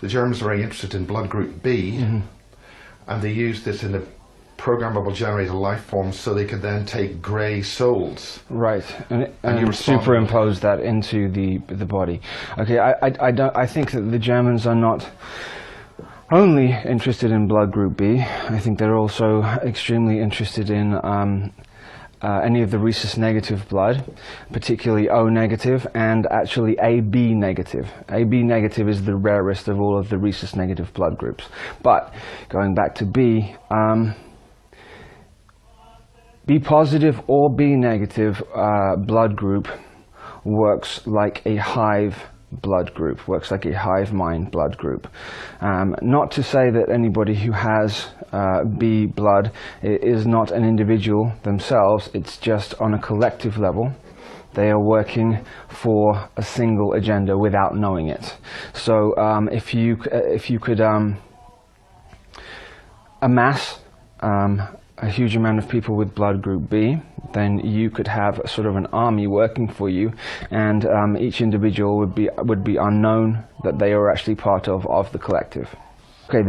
the Germans are very interested in blood group B, and they used this in a programmable generator life form so they could then take grey souls. Right, and superimpose that into the body. Okay, I think that the Germans are not only interested in blood group B. I think they're also extremely interested in any of the rhesus negative blood, particularly O negative and actually AB negative. AB negative is the rarest of all of the rhesus negative blood groups. But going back to B, B positive or B negative blood group works like a hive blood group, works like a hive mind blood group. Not to say that anybody who has B blood is not an individual themselves, it's just on a collective level. They are working for a single agenda without knowing it. So if you could amass a huge amount of people with blood group B, then you could have a sort of an army working for you, and each individual would be unknown that they are actually part of the collective. Okay,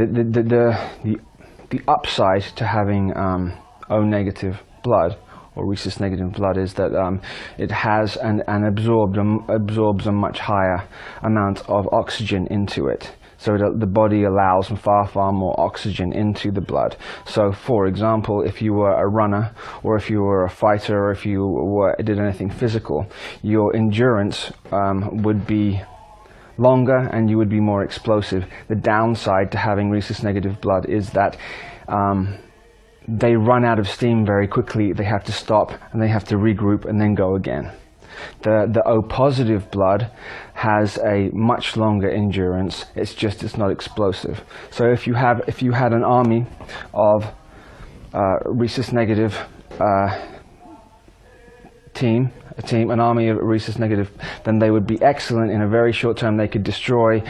the upside to having O negative blood or rhesus negative blood is that it has and absorbs a much higher amount of oxygen into it. So the body allows far more oxygen into the blood. So for example, if you were a runner, or if you were a fighter, or if you did anything physical, your endurance would be longer and you would be more explosive. The downside to having rhesus negative blood is that they run out of steam very quickly. They have to stop and they have to regroup and then go again. The O positive blood has a much longer endurance. It's not explosive. So if you had an army of rhesus negative an army of rhesus negative, then they would be excellent in a very short term. They could destroy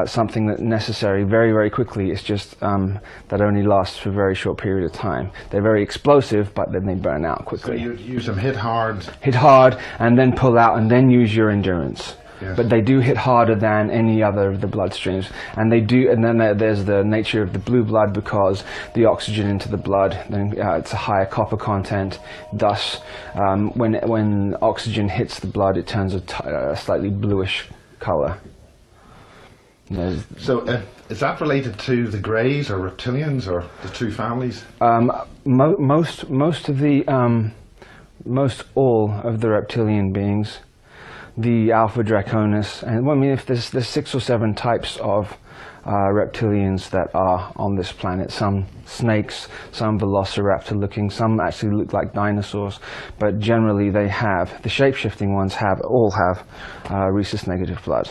something that's necessary very quickly. It's just that only lasts for a very short period of time. They're very explosive, but then they burn out quickly. So you'd use them hit hard, and then pull out, and then use your endurance. Yes. But they do hit harder than any other of the blood streams, and they do. And then there's the nature of the blue blood, because the oxygen into the blood, then it's a higher copper content. Thus, when oxygen hits the blood, it turns a slightly bluish color. So is that related to the Greys or reptilians, or the two families? Most all of the reptilian beings, the Alpha Draconis, and I mean, if there's 6 or 7 types of reptilians that are on this planet. Some snakes, some velociraptor looking, some actually look like dinosaurs, but generally they have, the shape-shifting ones all have rhesus negative blood.